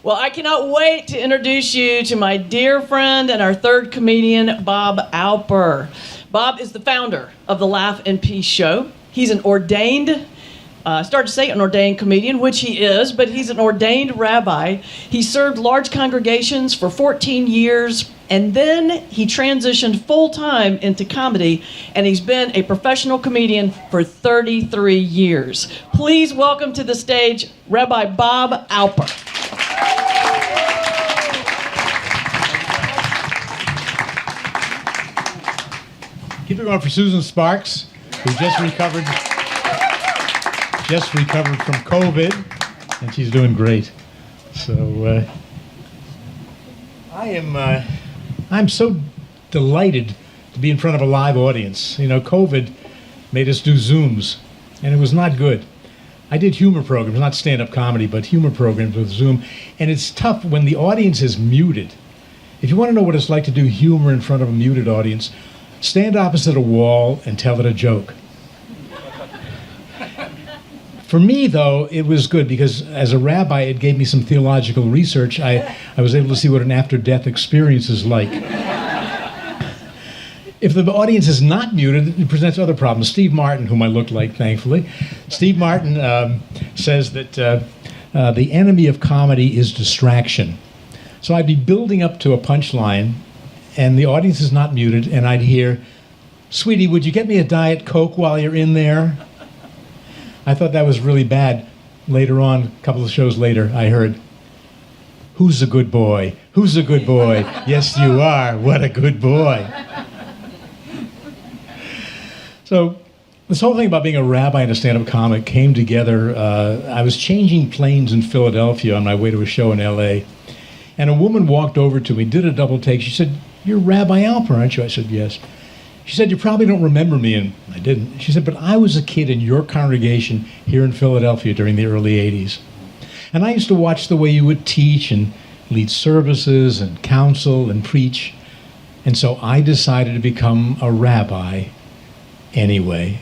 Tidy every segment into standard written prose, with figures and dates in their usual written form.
Well, I cannot wait to introduce you to my dear friend and our third comedian, Bob Alper. Bob is the founder of the Laugh and Peace Show. He's an ordained, started to say an ordained comedian, which he is, but he's an ordained rabbi. He served large congregations for 14 years, and then he transitioned full-time into comedy, and he's been a professional comedian for 33 years. Please welcome to the stage, Rabbi Bob Alper. Keep it going for Susan Sparks, who just recovered from COVID, and she's doing great. So I'm so delighted to be in front of a live audience. You know, COVID made us do Zooms, and it was not good. I did humor programs, not stand-up comedy, but humor programs with Zoom, and it's tough when the audience is muted. If you want to know what it's like to do humor in front of a muted audience, stand opposite a wall and tell it a joke. For me, though, it was good because as a rabbi, it gave me some theological research. I was able to see what an after-death experience is like. If the audience is not muted, it presents other problems. Steve Martin, whom I look like, thankfully, Steve Martin says that the enemy of comedy is distraction. So I'd be building up to a punchline, and the audience is not muted, and I'd hear, "Sweetie, would you get me a Diet Coke while you're in there?" I thought that was really bad. Later on, a couple of shows later, I heard, "Who's a good boy? Who's a good boy? Yes, you are. What a good boy." So this whole thing about being a rabbi and a stand-up comic came together. I was changing planes in Philadelphia on my way to a show in L.A., and a woman walked over to me, did a double take. She said, "You're Rabbi Alper, aren't you?" I said, "Yes." She said, "You probably don't remember me," and I didn't. She said, "But I was a kid in your congregation here in Philadelphia during the early 80s. And I used to watch the way you would teach and lead services and counsel and preach. And so I decided to become a rabbi anyway."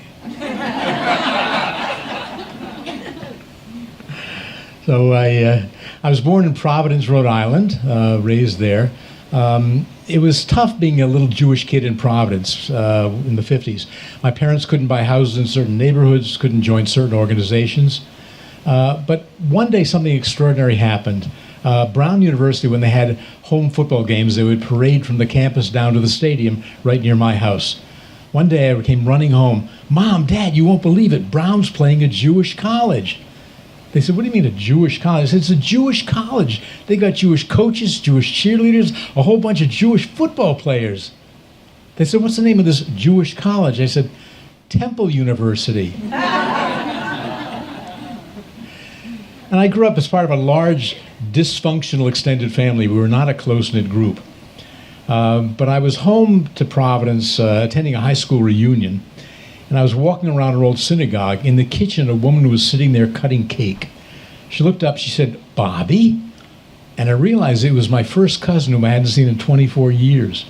So I was born in Providence, Rhode Island, raised there. It was tough being a little Jewish kid in Providence in the 50s. My parents couldn't buy houses in certain neighborhoods, couldn't join certain organizations. But one day something extraordinary happened. Brown University, when they had home football games, they would parade from the campus down to the stadium right near my house. One day I came running home. "Mom, Dad, you won't believe it. Brown's playing a Jewish college." They said, "What do you mean a Jewish college?" I said, "It's a Jewish college. They got Jewish coaches, Jewish cheerleaders, a whole bunch of Jewish football players." They said, "What's the name of this Jewish college?" I said, "Temple University." And I grew up as part of a large, dysfunctional extended family. We were not a close-knit group. But I was home to Providence attending a high school reunion. And I was walking around our old synagogue. In the kitchen, a woman was sitting there cutting cake. She looked up, she said, "Bobby?" And I realized it was my first cousin whom I hadn't seen in 24 years.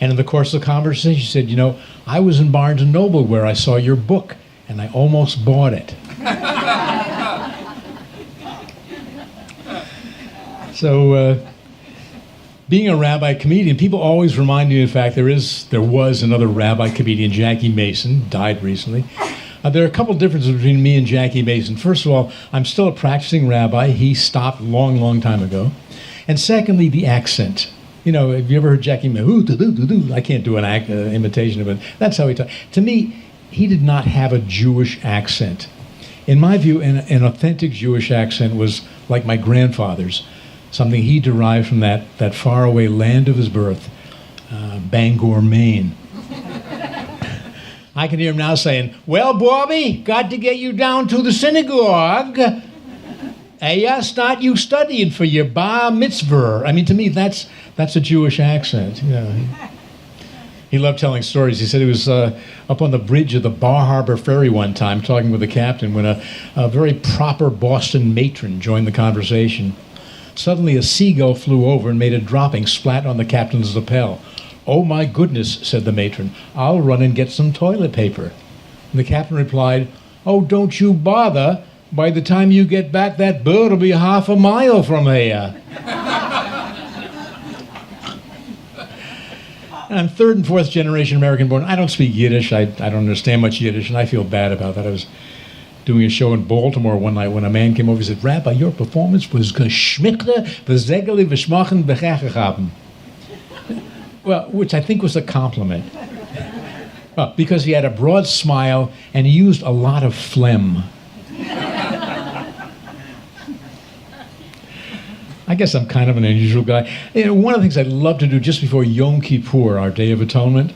And in the course of the conversation, she said, "You know, I was in Barnes & Noble where I saw your book, and I almost bought it." So, being a rabbi comedian, people always remind me, in fact, there was another rabbi comedian, Jackie Mason, died recently. There are a couple differences between me and Jackie Mason. First of all, I'm still a practicing rabbi. He stopped long, long time ago. And secondly, the accent. You know, have you ever heard Jackie Mason? I can't do an imitation of it. That's how he talks. To me, he did not have a Jewish accent. In my view, an authentic Jewish accent was like my grandfather's. Something he derived from that faraway land of his birth, Bangor, Maine. I can hear him now saying, "Well, Bobby, got to get you down to the synagogue. Hey, start you studying for your bar mitzvah." I mean, to me, that's a Jewish accent. You know, he loved telling stories. He said he was up on the bridge of the Bar Harbor Ferry one time talking with the captain when a very proper Boston matron joined the conversation. Suddenly a seagull flew over and made a dropping splat on the captain's lapel. "Oh my goodness," said the matron, "I'll run and get some toilet paper." And the captain replied, "Oh, don't you bother. By the time you get back, that bird will be half a mile from here. And I'm third and fourth generation American born. I don't speak Yiddish. I don't understand much Yiddish, and I feel bad about that. I was doing a show in Baltimore one night when a man came over and said, Rabbi, your performance was geschmickte, verzegeli, v'schmachen, bechechechaben. Well, which I think was a compliment. Well, because he had a broad smile and he used a lot of phlegm. I guess I'm kind of an unusual guy. You know, one of the things I'd love to do just before Yom Kippur, our Day of Atonement,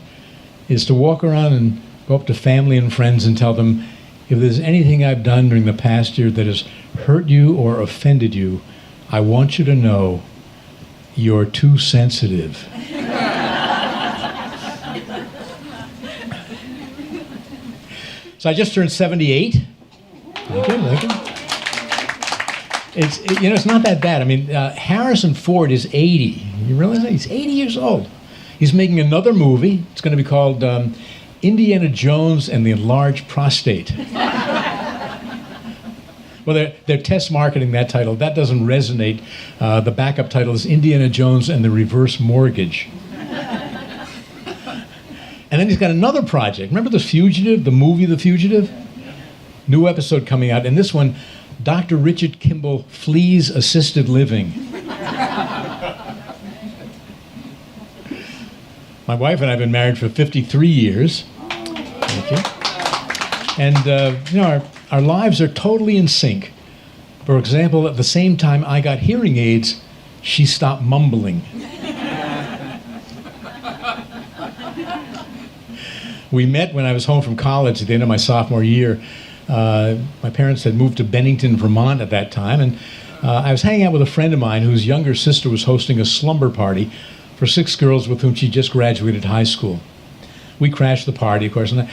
is to walk around and go up to family and friends and tell them, if there's anything I've done during the past year that has hurt you or offended you, I want you to know you're too sensitive. So I just turned 78. Thank you. It's not that bad. I mean, Harrison Ford is 80. You realize that? He's 80 years old. He's making another movie. It's going to be called Indiana Jones and the Enlarged Prostate. Well, they're test marketing that title. That doesn't resonate. The backup title is Indiana Jones and the Reverse Mortgage. And then he's got another project. Remember The Fugitive, the movie The Fugitive? New episode coming out. And this one, Dr. Richard Kimball flees assisted living. My wife and I have been married for 53 years. Thank you. And, our lives are totally in sync. For example, at the same time I got hearing aids, she stopped mumbling. We met when I was home from college at the end of my sophomore year. My parents had moved to Bennington, Vermont at that time, and I was hanging out with a friend of mine whose younger sister was hosting a slumber party for 6 girls with whom she just graduated high school. We crashed the party, of course, and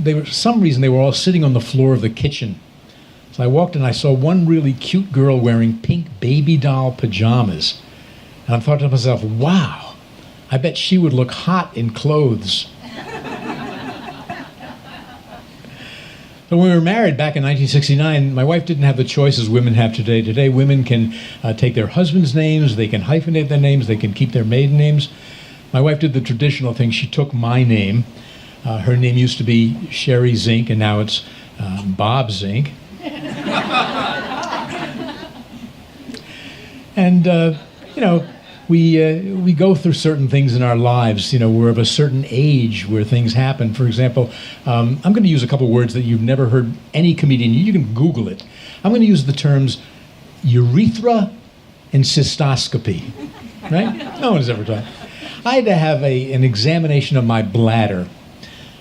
for some reason they were all sitting on the floor of the kitchen. So I walked in and I saw one really cute girl wearing pink baby doll pajamas. And I thought to myself, wow, I bet she would look hot in clothes. But when we were married back in 1969, my wife didn't have the choices women have today. Today, women can take their husband's names, they can hyphenate their names, they can keep their maiden names. My wife did the traditional thing. She took my name. Her name used to be Sherry Zink, and now it's Bob Zink. And, we go through certain things in our lives. We're of a certain age where things happen. For example, I'm going to use a couple words that you've never heard any comedian. You can Google it. I'm going to use the terms urethra and cystoscopy. Right? No one's ever done. I had to have an examination of my bladder.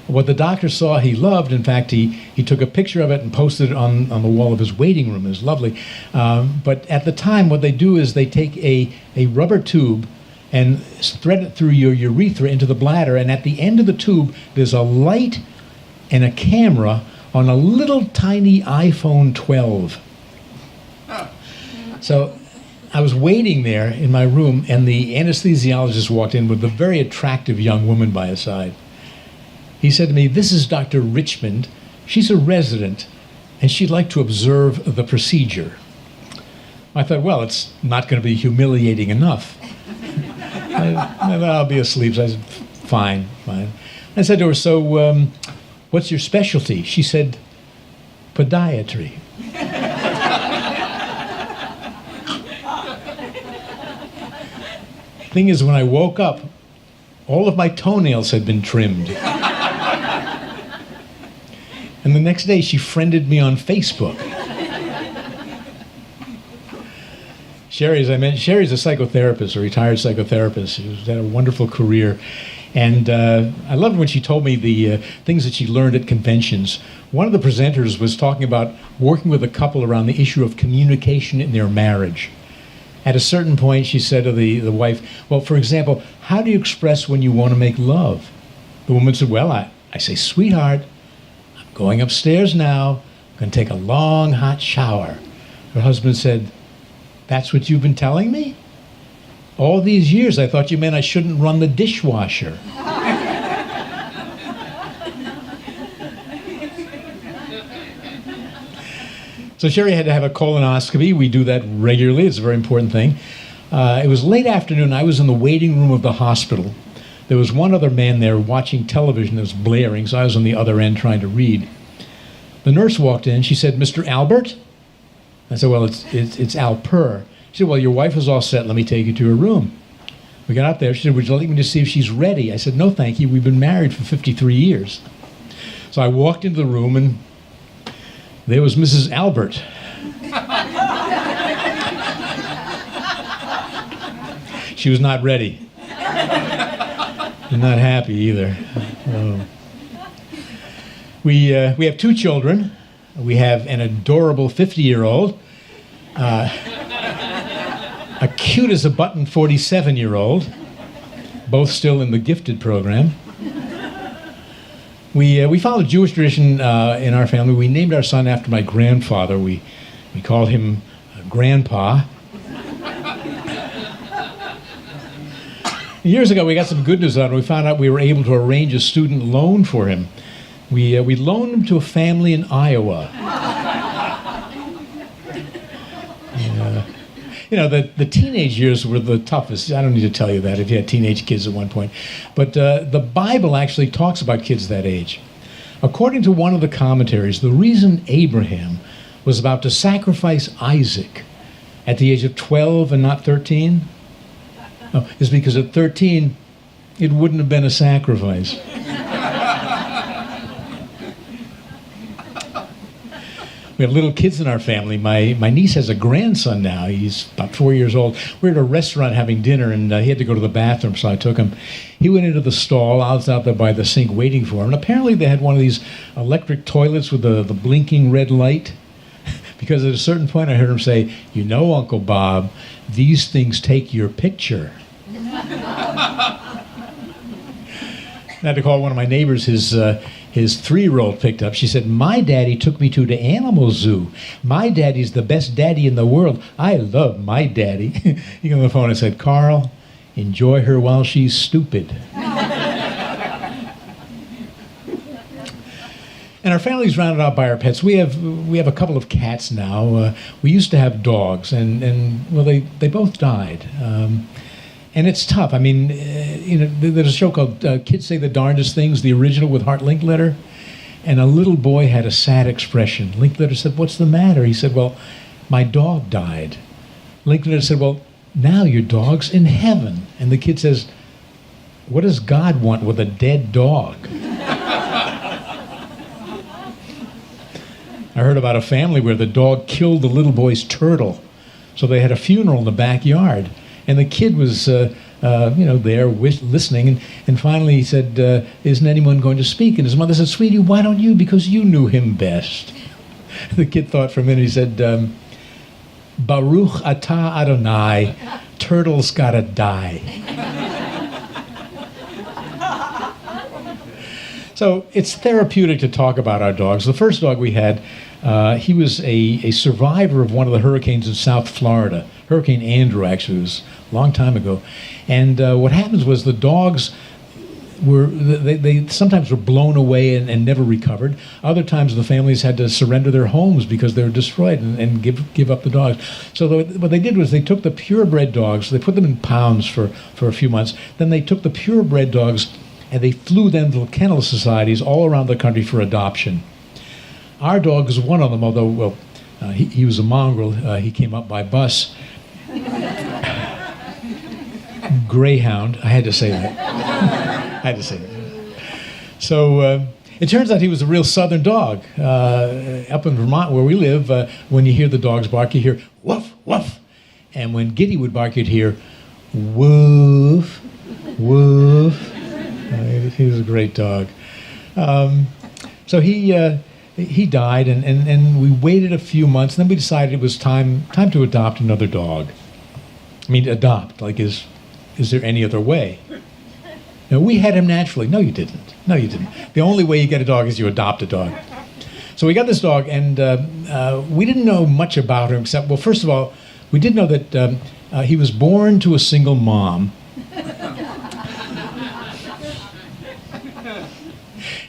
What the doctor saw he loved, in fact, he took a picture of it and posted it on the wall of his waiting room. It was lovely. But at the time, what they do is they take a rubber tube and thread it through your urethra into the bladder, and at the end of the tube, there's a light and a camera on a little tiny iPhone 12. So I was waiting there in my room, and the anesthesiologist walked in with a very attractive young woman by his side. He said to me, "This is Dr. Richmond. She's a resident, and she'd like to observe the procedure." I thought, well, it's not going to be humiliating enough. I'll be asleep. So I said, fine. I said to her, so what's your specialty? She said, podiatry. Thing is, when I woke up, all of my toenails had been trimmed. And the next day, she friended me on Facebook. Sherry, as I mentioned, Sherry's a psychotherapist, a retired psychotherapist. She's had a wonderful career. And I loved when she told me the things that she learned at conventions. One of the presenters was talking about working with a couple around the issue of communication in their marriage. At a certain point, she said to the wife, well, for example, how do you express when you want to make love? The woman said, well, I say, sweetheart, I'm going upstairs now. I'm going to take a long, hot shower. Her husband said, that's what you've been telling me? All these years, I thought you meant I shouldn't run the dishwasher. So Sherry had to have a colonoscopy. We do that regularly. It's a very important thing. It was late afternoon. I was in the waiting room of the hospital. There was one other man there watching television that was blaring, so I was on the other end trying to read. The nurse walked in. She said, "Mr. Albert?" I said, "Well, it's Alper." She said, "Well, your wife is all set. Let me take you to her room." We got out there. She said, "Would you like me to see if she's ready?" I said, "No, thank you. We've been married for 53 years. So I walked into the room, and there was Mrs. Albert. She was not ready. And not happy either. Oh. We have 2 children. We have an adorable 50-year-old, a cute as a button 47-year-old, both still in the gifted program. We follow Jewish tradition in our family. We named our son after my grandfather. We called him Grandpa. Years ago, we got some good news on him. We found out we were able to arrange a student loan for him. We loaned him to a family in Iowa. The teenage years were the toughest. I don't need to tell you that if you had teenage kids at one point. But the Bible actually talks about kids that age. According to one of the commentaries, the reason Abraham was about to sacrifice Isaac at the age of 12 and not 13 is because at 13, it wouldn't have been a sacrifice. We have little kids in our family. My niece has a grandson now. He's about 4 years old. We're at a restaurant having dinner, and he had to go to the bathroom, so I took him. He went into the stall. I was out there by the sink waiting for him. And apparently they had one of these electric toilets with the blinking red light. Because at a certain point I heard him say, "You know, Uncle Bob, these things take your picture." I had to call one of my neighbors. His 3-year-old picked up. She said, "My daddy took me to the animal zoo. My daddy's the best daddy in the world. I love my daddy." He got on the phone and said, "Carl, enjoy her while she's stupid." And our family's rounded out by our pets. We have a couple of cats now. We used to have dogs, and well, they both died. And it's tough. I mean, there's a show called Kids Say the Darndest Things, the original with Hart Linkletter. And a little boy had a sad expression. Linkletter said, "What's the matter?" He said, "Well, my dog died." Linkletter said, "Well, now your dog's in heaven." And the kid says, "What does God want with a dead dog?" I heard about a family where the dog killed the little boy's turtle. So they had a funeral in the backyard. And the kid was, there listening. And finally he said, "Isn't anyone going to speak?" And his mother said, "Sweetie, why don't you? Because you knew him best." The kid thought for a minute. He said, "Baruch atah Adonai, turtles gotta die." So it's therapeutic to talk about our dogs. The first dog we had, he was a survivor of one of the hurricanes in South Florida. Hurricane Andrew, actually, was a long time ago. And what happens was the dogs they sometimes were blown away and never recovered. Other times the families had to surrender their homes because they were destroyed and give up the dogs. So what they did was they took the purebred dogs, they put them in pounds for a few months. Then they took the purebred dogs and they flew them to kennel societies all around the country for adoption. Our dog was one of them, although, he was a mongrel. He came up by bus. Greyhound. I had to say that. So it turns out he was a real southern dog. Up in Vermont, where we live, when you hear the dogs bark, you hear woof, woof. And when Giddy would bark, you'd hear woof, woof. He was a great dog. So he died, and we waited a few months, and then we decided it was time to adopt another dog. I mean, adopt, like is there any other way? No, we had him naturally. No, you didn't. No, you didn't. The only way you get a dog is you adopt a dog. So we got this dog, and we didn't know much about him, except, well, first of all, we did know that he was born to a single mom.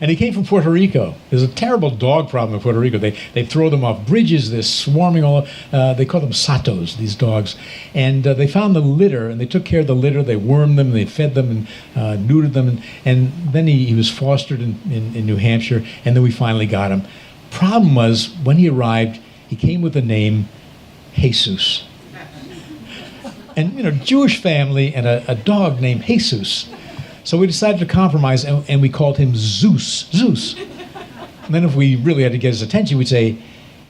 And he came from Puerto Rico. There's a terrible dog problem in Puerto Rico. They throw them off bridges. They're swarming all. They call them satos, these dogs. And they found the litter, and they took care of the litter. They wormed them, they fed them, and neutered them. And then he was fostered in New Hampshire, and then we finally got him. Problem was, when he arrived, he came with the name Jesus. And, Jewish family and a dog named Jesus. So we decided to compromise, and we called him Zeus. Zeus. And then if we really had to get his attention, we'd say,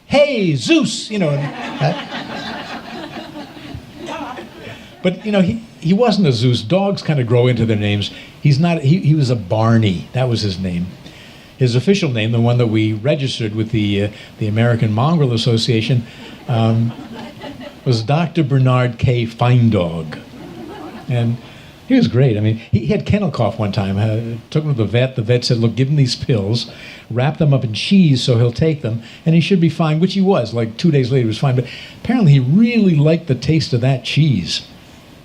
"Hey, Zeus!" But, he wasn't a Zeus. Dogs kind of grow into their names. He's not. He was a Barney. That was his name. His official name, the one that we registered with the American Mongrel Association, was Dr. Bernard K. Fine Dog. And he was great. I mean, he had kennel cough one time. Took him to the vet. The vet said, "Look, give him these pills, wrap them up in cheese so he'll take them, and he should be fine," which he was. Like 2 days later, he was fine. But apparently he really liked the taste of that cheese.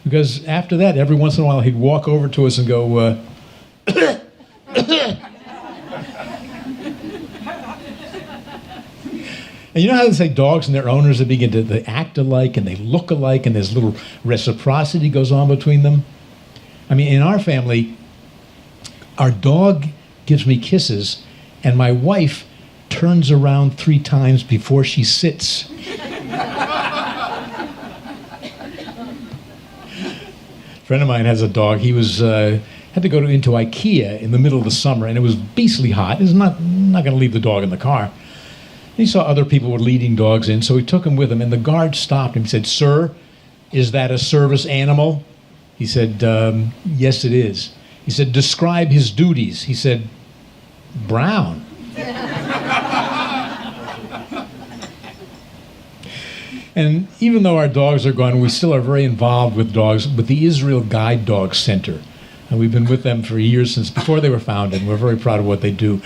Because after that, every once in a while, he'd walk over to us and go, And you know how they say dogs and their owners, they begin to act alike and they look alike and there's little reciprocity goes on between them? I mean, in our family, our dog gives me kisses and my wife turns around 3 times before she sits. A friend of mine has a dog. He was had to go into IKEA in the middle of the summer, and it was beastly hot. He's not going to leave the dog in the car. He saw other people were leading dogs in, so he took him with him, and the guard stopped him. He said, "Sir, is that a service animal?" He said, "Yes, it is." He said, "Describe his duties." He said, "Brown." And even though our dogs are gone, we still are very involved with dogs, with the Israel Guide Dog Center. And we've been with them for years, since before they were founded, and we're very proud of what they do.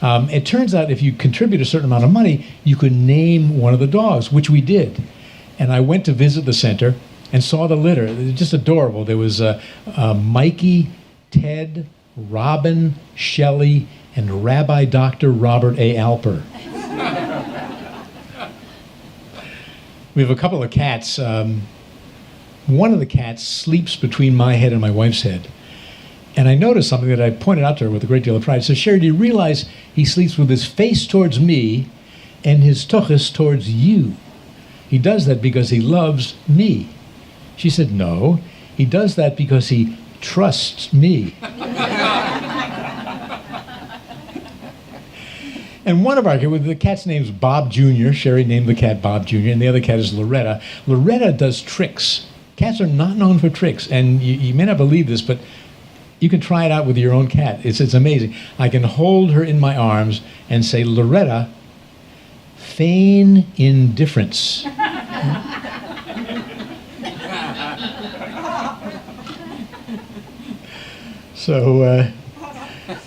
It turns out if you contribute a certain amount of money, you can name one of the dogs, which we did. And I went to visit the center and saw the litter. It was just adorable. There was Mikey, Ted, Robin, Shelley, and Rabbi Dr. Robert A. Alper. We have a couple of cats. One of the cats sleeps between my head and my wife's head. And I noticed something that I pointed out to her with a great deal of pride. So, "Sherry, do you realize he sleeps with his face towards me and his tuchus towards you? He does that because he loves me." She said, "No, he does that because he trusts me." And one of the cat's name's Bob Jr. Sherry named the cat Bob Jr., and the other cat is Loretta. Loretta does tricks. Cats are not known for tricks, and you may not believe this, but you can try it out with your own cat. It's amazing. I can hold her in my arms and say, "Loretta, feign indifference." So,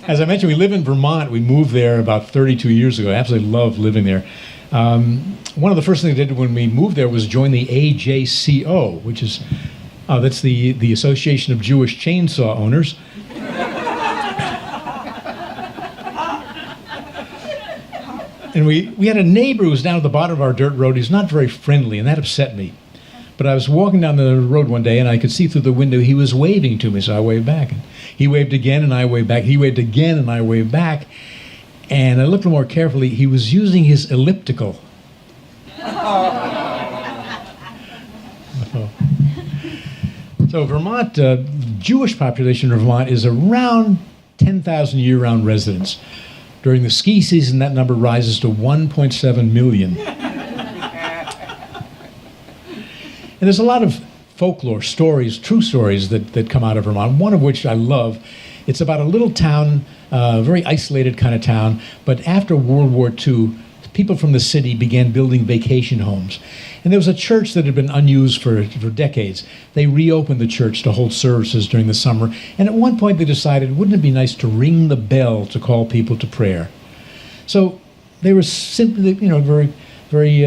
as I mentioned, we live in Vermont. We moved there about 32 years ago. I absolutely love living there. One of the first things I did when we moved there was join the AJCO, which is that's the Association of Jewish Chainsaw Owners. And we had a neighbor who was down at the bottom of our dirt road. He's not very friendly, and that upset me. But I was walking down the road one day, and I could see through the window he was waving to me, so I waved back. And he waved again, and I waved back. He waved again, and I waved back. And I looked more carefully. He was using his elliptical. So Vermont, Jewish population of Vermont is around 10,000 year-round residents. During the ski season, that number rises to 1.7 million. And there's a lot of folklore stories, true stories that come out of Vermont, one of which I love. It's about a little town, a very isolated kind of town, but after World War II, people from the city began building vacation homes. And there was a church that had been unused for decades. They reopened the church to hold services during the summer, and at one point they decided, wouldn't it be nice to ring the bell to call people to prayer? So they were simply, very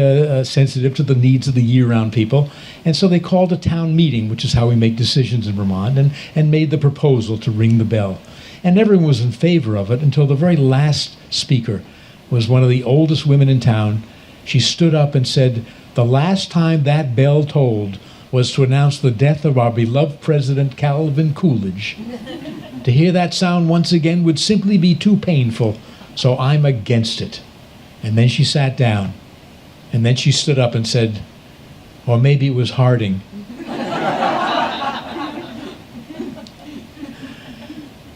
sensitive to the needs of the year-round people. And so they called a town meeting, which is how we make decisions in Vermont, and made the proposal to ring the bell. and everyone was in favor of it until the very last speaker was one of the oldest women in town. She stood up and said, "The last time that bell tolled was to announce the death of our beloved President Calvin Coolidge. To hear that sound once again would simply be too painful, so I'm against it." And then she sat down, and then she stood up and said, "Or maybe it was Harding."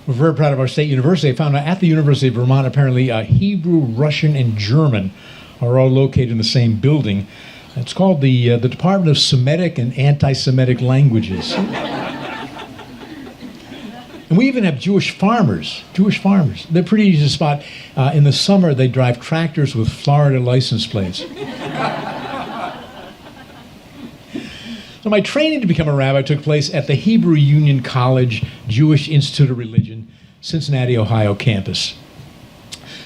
We're very proud of our state university. I found out at the University of Vermont, apparently Hebrew, Russian, and German are all located in the same building. It's called the Department of Semitic and Anti-Semitic Languages. And we even have Jewish farmers. They're pretty easy to spot. In the summer, they drive tractors with Florida license plates. So my training to become a rabbi took place at the Hebrew Union College Jewish Institute of Religion, Cincinnati, Ohio campus.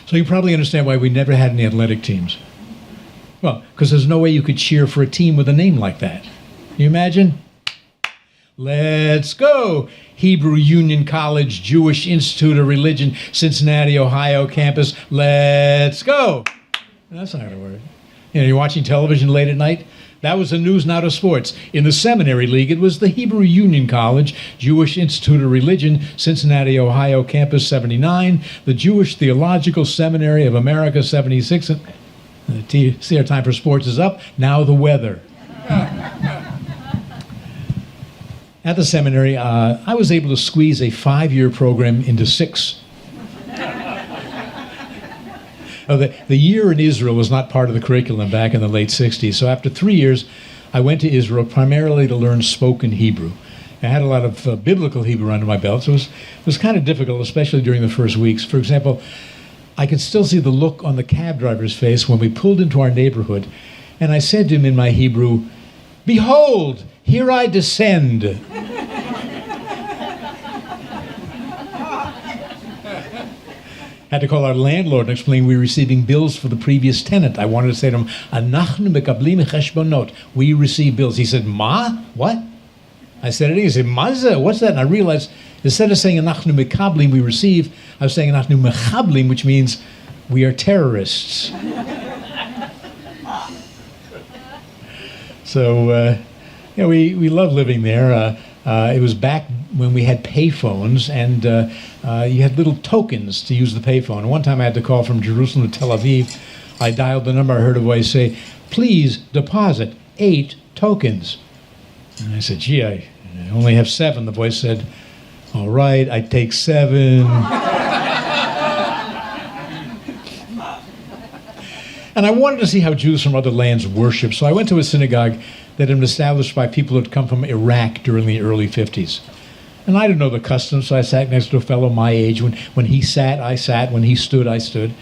So you probably understand why we never had any athletic teams. Well, because there's no way you could cheer for a team with a name like that. Can you imagine? Let's go! Hebrew Union College Jewish Institute of Religion, Cincinnati, Ohio campus. Let's go! That's not going to work. You know, you're watching television late at night. That was the news, not of sports. In the seminary league, it was the Hebrew Union College Jewish Institute of Religion, Cincinnati, Ohio campus 79, the Jewish Theological Seminary of America 76. See, our time for sports is up. Now the weather. At the seminary, I was able to squeeze a 5-year program into 6. The year in Israel was not part of the curriculum back in the late 60s. So after 3 years, I went to Israel primarily to learn spoken Hebrew. I had a lot of biblical Hebrew under my belt, so it was kind of difficult, especially during the first weeks. For example, I could still see the look on the cab driver's face when we pulled into our neighborhood, and I said to him in my Hebrew, "Behold, here I descend." Had to call our landlord and explain we were receiving bills for the previous tenant. I wanted to say to him, "Anachnu mekablim cheshbonot." We receive bills. He said, "Ma? What?" I said it again. He said, "Maza? What's that?" And I realized instead of saying "Anachnu mekablim," we receive, I was saying "Anachnu mechablim," which means we are terrorists. So, we love living there. It was back when we had payphones, and you had little tokens to use the payphone. And one time I had to call from Jerusalem to Tel Aviv. I dialed the number. I heard a voice say, "Please deposit 8 tokens." And I said, "Gee, I only have 7." The voice said, "All right, I take 7. And I wanted to see how Jews from other lands worship, so I went to a synagogue that had been established by people who had come from Iraq during the early 50s. And I didn't know the customs, so I sat next to a fellow my age. When he sat, I sat. When he stood, I stood.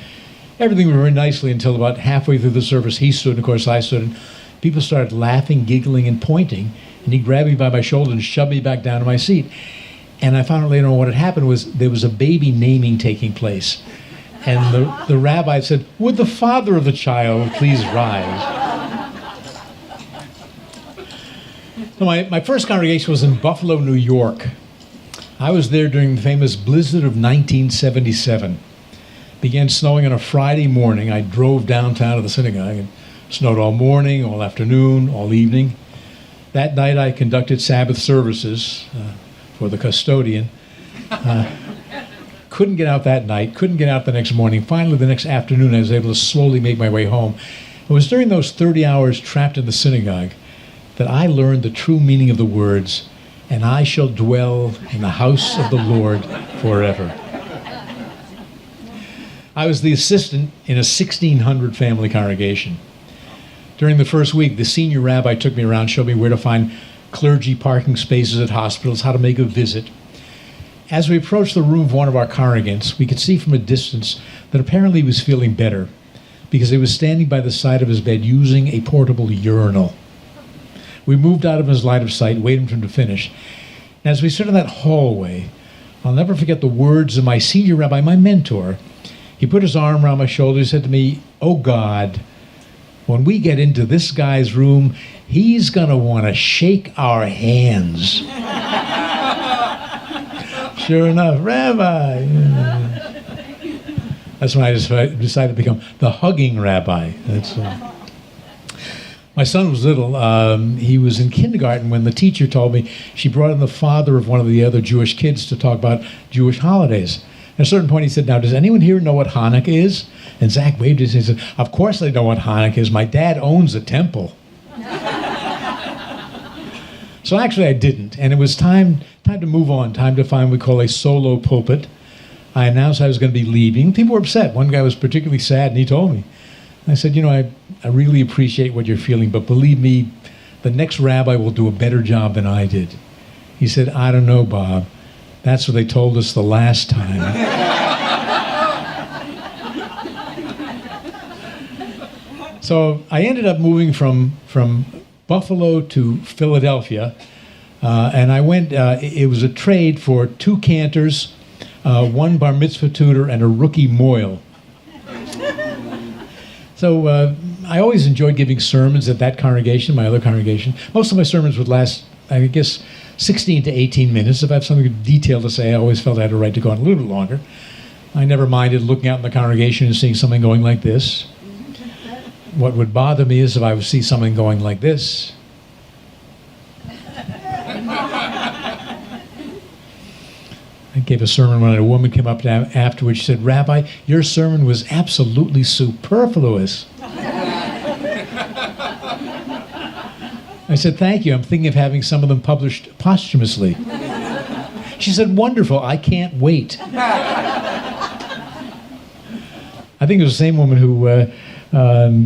Everything went very nicely until about halfway through the service, he stood, and of course I stood. And people started laughing, giggling, and pointing. And he grabbed me by my shoulder and shoved me back down to my seat. And I found out later on what had happened was there was a baby naming taking place. And the rabbi said, "Would the father of the child please rise?" So my first congregation was in Buffalo, New York. I was there during the famous blizzard of 1977. It began snowing on a Friday morning. I drove downtown to the synagogue. It snowed all morning, all afternoon, all evening. That night I conducted Sabbath services for the custodian. Couldn't get out that night, couldn't get out the next morning. Finally, the next afternoon, I was able to slowly make my way home. It was during those 30 hours trapped in the synagogue that I learned the true meaning of the words, "And I shall dwell in the house of the Lord forever." I was the assistant in a 1,600 family congregation. During the first week, the senior rabbi took me around, showed me where to find clergy parking spaces at hospitals, how to make a visit. As we approached the room of one of our congregants, we could see from a distance that apparently he was feeling better because he was standing by the side of his bed using a portable urinal. We moved out of his line of sight, waiting for him to finish. And as we stood in that hallway, I'll never forget the words of my senior rabbi, my mentor. He put his arm around my shoulder. He said to me, "Oh God, when we get into this guy's room, he's going to want to shake our hands." Sure enough, Rabbi. That's when I decided to become the hugging rabbi. My son was little. He was in kindergarten when the teacher told me she brought in the father of one of the other Jewish kids to talk about Jewish holidays. At a certain point, he said, "Now, does anyone here know what Hanukkah is?" And Zach waved his hand and said, "Of course I know what Hanukkah is. My dad owns a temple." So actually, I didn't. And it was time to move on, time to find what we call a solo pulpit. I announced I was going to be leaving. People were upset. One guy was particularly sad, and he told me. I said, I really appreciate what you're feeling, but believe me, the next rabbi will do a better job than I did. He said, "I don't know, Bob. That's what they told us the last time." So I ended up moving from Buffalo to Philadelphia, and I went, it was a trade for 2 cantors, 1 bar mitzvah tutor, and a rookie moil. So I always enjoyed giving sermons at that congregation, my other congregation. Most of my sermons would last, I guess, 16 to 18 minutes. If I have something detailed to say, I always felt I had a right to go on a little bit longer. I never minded looking out in the congregation and seeing something going like this. What would bother me is if I would see something going like this. I gave a sermon when a woman came up afterwards. She said, "Rabbi, your sermon was absolutely superfluous." I said, "Thank you. I'm thinking of having some of them published posthumously." She said, "Wonderful. I can't wait." I think it was the same woman who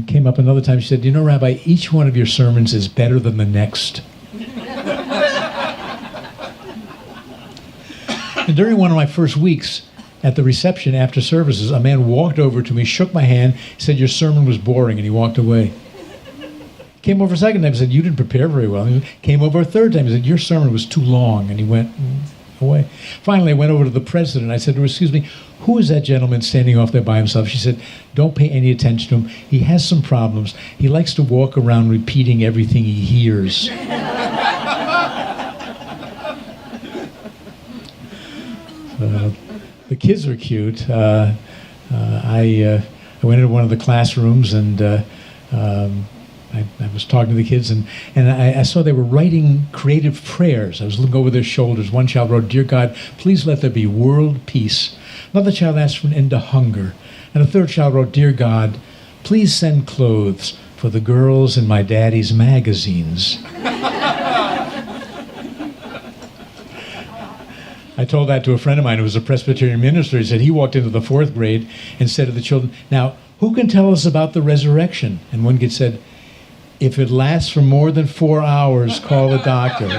came up another time. She said, "Rabbi, each one of your sermons is better than the next." And during one of my first weeks at the reception after services, a man walked over to me, shook my hand, said, "Your sermon was boring," and he walked away. Came over a second time and said, "You didn't prepare very well." He came over a third time and said, "Your sermon was too long," and he went away. Finally, I went over to the president. I said to her, "Excuse me, who is that gentleman standing off there by himself?" She said, "Don't pay any attention to him. He has some problems. He likes to walk around repeating everything he hears." The kids are cute. I went into one of the classrooms and I was talking to the kids and I saw they were writing creative prayers. I was looking over their shoulders. One child wrote, "Dear God, please let there be world peace." Another child asked for an end to hunger. And a third child wrote, "Dear God, please send clothes for the girls in my daddy's magazines." I told that to a friend of mine who was a Presbyterian minister. He said he walked into the 4th grade and said to the children, "Now, who can tell us about the resurrection?" And one kid said, "If it lasts for more than 4 hours, call a doctor."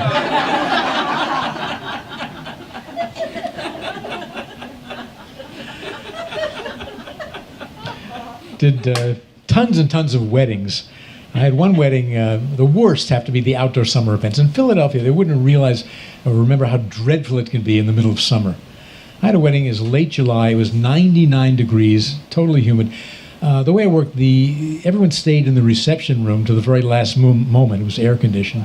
Did tons and tons of weddings. I had one wedding, the worst have to be the outdoor summer events. In Philadelphia, they wouldn't realize or remember how dreadful it can be in the middle of summer. I had a wedding, it was late July, it was 99 degrees, totally humid. The way it worked, everyone stayed in the reception room to the very last moment. It was air conditioned.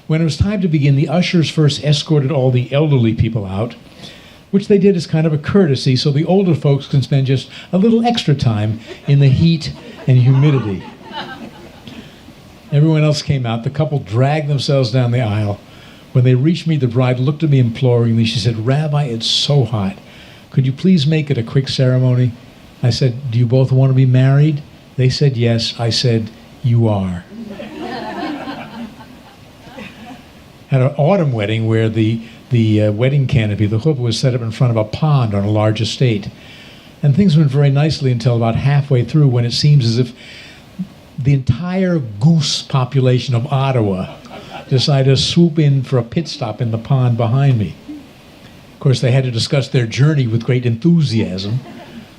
When it was time to begin, the ushers first escorted all the elderly people out, which they did as kind of a courtesy so the older folks can spend just a little extra time in the heat and humidity. Everyone else came out. The couple dragged themselves down the aisle. When they reached me, the bride looked at me imploringly. She said, "Rabbi, it's so hot. Could you please make it a quick ceremony?" I said, "Do you both want to be married?" They said yes. I said, "You are." Had an autumn wedding where the wedding canopy, the chuppah, was set up in front of a pond on a large estate. And things went very nicely until about halfway through when it seems as if the entire goose population of Ottawa decided to swoop in for a pit stop in the pond behind me. Of course, they had to discuss their journey with great enthusiasm.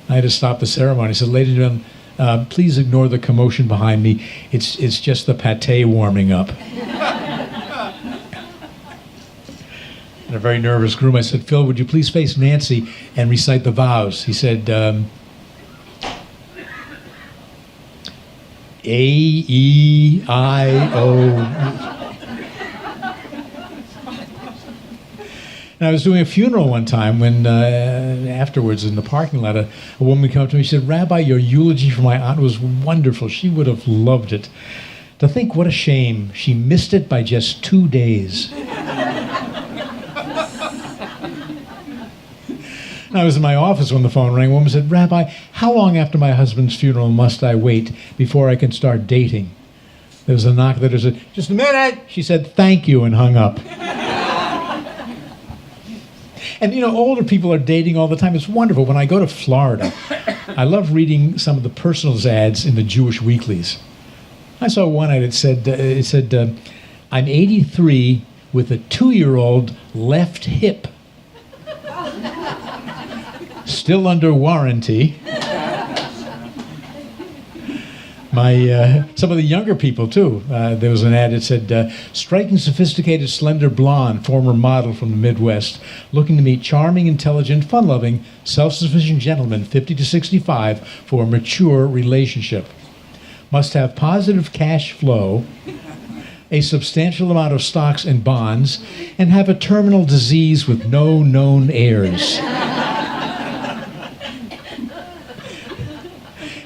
I had to stop the ceremony. I said, "Ladies and gentlemen, please ignore the commotion behind me. It's just the pate warming up." And a very nervous groom, I said, "Phil, would you please face Nancy and recite the vows?" He said, A-E-I-O. And I was doing a funeral one time when afterwards in the parking lot, a woman came up to me. She said, "Rabbi, your eulogy for my aunt was wonderful. She would have loved it. To think what a shame. She missed it by just 2 days." And I was in my office when the phone rang. A woman said, "Rabbi, how long after my husband's funeral must I wait before I can start dating?" There was a knock at the door. Said, "Just a minute." She said, "Thank you," and hung up. And, older people are dating all the time. It's wonderful. When I go to Florida, I love reading some of the personals ads in the Jewish weeklies. I saw one ad that said, "I'm 83 with a 2-year-old left hip. Still under warranty." Some of the younger people, too. There was an ad that said, "Striking, sophisticated, slender blonde, former model from the Midwest, looking to meet charming, intelligent, fun-loving, self-sufficient gentleman, 50 to 65, for a mature relationship. Must have positive cash flow, a substantial amount of stocks and bonds, and have a terminal disease with no known heirs."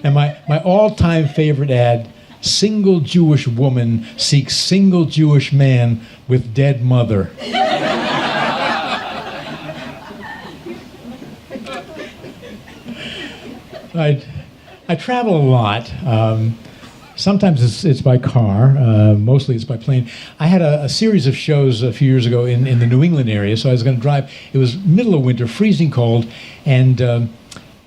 And my all-time favorite ad, "Single Jewish woman seeks single Jewish man with dead mother." I travel a lot. Sometimes it's by car. Mostly it's by plane. I had a series of shows a few years ago in the New England area, so I was going to drive. It was middle of winter, freezing cold, and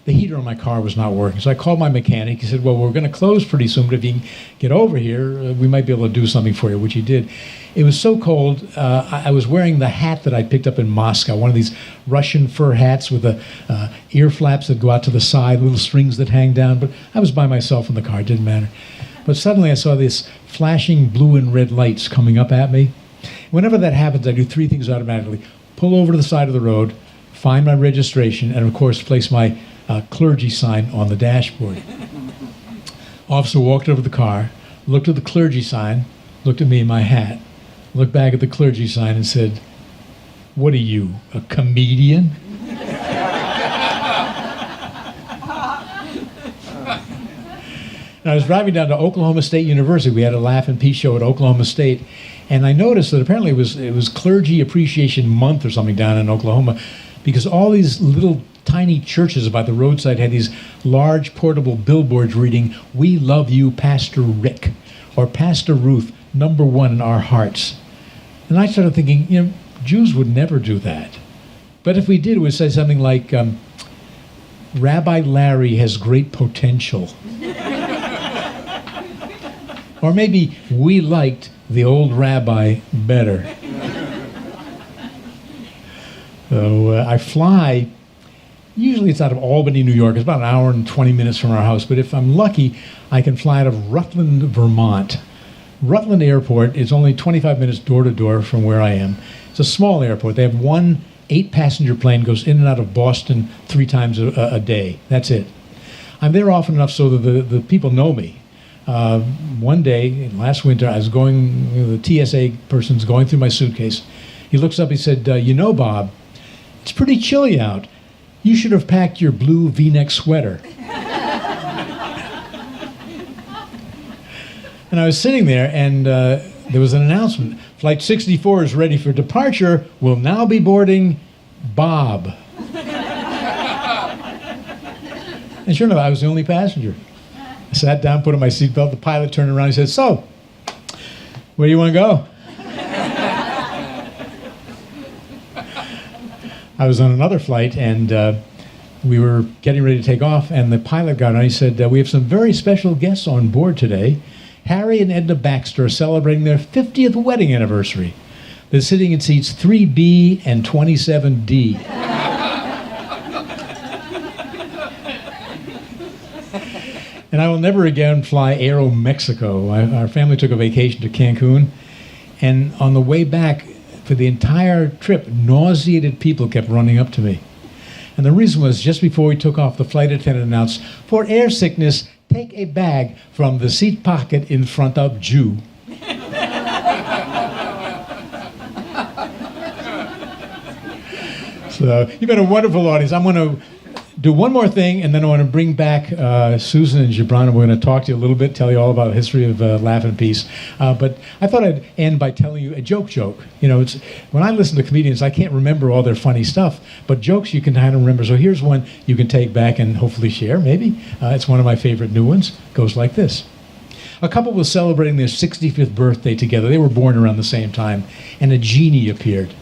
the heater on my car was not working. So I called my mechanic. He said, "Well, we're going to close pretty soon, but if you can get over here, we might be able to do something for you," which he did. It was so cold, I was wearing the hat that I picked up in Moscow, one of these Russian fur hats with the ear flaps that go out to the side, little strings that hang down. But I was by myself in the car. It didn't matter. But suddenly I saw this flashing blue and red lights coming up at me. Whenever that happens, I do 3 things automatically. Pull over to the side of the road, find my registration, and of course place my clergy sign on the dashboard. Officer walked over the car, looked at the clergy sign, looked at me in my hat, looked back at the clergy sign and said, "What are you, a comedian?" And I was driving down to Oklahoma State University. We had a Laugh and Peace show at Oklahoma State, and I noticed that apparently it was Clergy Appreciation Month or something down in Oklahoma, because all these little tiny churches by the roadside had these large portable billboards reading, "We love you, Pastor Rick," or "Pastor Ruth, #1 in our hearts." And I started thinking, Jews would never do that. But if we did, it would say something like, "Rabbi Larry has great potential." Or maybe, "We liked the old rabbi better." So I fly. Usually it's out of Albany, New York. It's about an hour and 20 minutes from our house. But if I'm lucky, I can fly out of Rutland, Vermont. Rutland Airport is only 25 minutes door to door from where I am. It's a small airport. They have one 8-passenger plane goes in and out of Boston 3 times a day. That's it. I'm there often enough so that the people know me. One day, last winter, I was the TSA person's going through my suitcase. He looks up, he said, Bob, it's pretty chilly out. You should have packed your blue V-neck sweater." And I was sitting there, and there was an announcement. "Flight 64 is ready for departure. Will now be boarding Bob." And sure enough, I was the only passenger. I sat down, put on my seatbelt. The pilot turned around and said, "So, where do you want to go?" I was on another flight, and we were getting ready to take off, and the pilot got on. He said, "We have some very special guests on board today. Harry and Edna Baxter are celebrating their 50th wedding anniversary. They're sitting in seats 3B and 27D. And I will never again fly Aero Mexico. Our family took a vacation to Cancun, and on the way back, for the entire trip, nauseated people kept running up to me. And the reason was, just before we took off, the flight attendant announced, "For air sickness, take a bag from the seat pocket in front of Jew." So you've been a wonderful audience. I'm going to do one more thing, and then I want to bring back Susan and Gibran, and we're going to talk to you a little bit, tell you all about the history of Laugh in Peace. But I thought I'd end by telling you a joke. You know, it's when I listen to comedians, I can't remember all their funny stuff, but jokes you can kind of remember. So here's one you can take back and hopefully share, maybe. It's one of my favorite new ones. It goes like this. A couple was celebrating their 65th birthday together. They were born around the same time, and a genie appeared.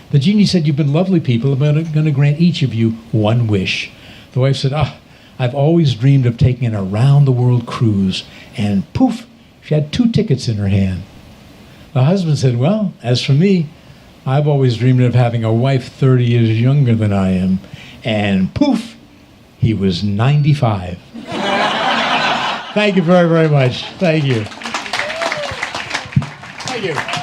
The genie said, "You've been lovely people. I'm going to grant each of you one wish." The wife said, "I've always dreamed of taking an around-the-world cruise." And poof, she had 2 tickets in her hand. The husband said, "Well, as for me, I've always dreamed of having a wife 30 years younger than I am." And poof, he was 95. Thank you very, very much. Thank you. Thank you.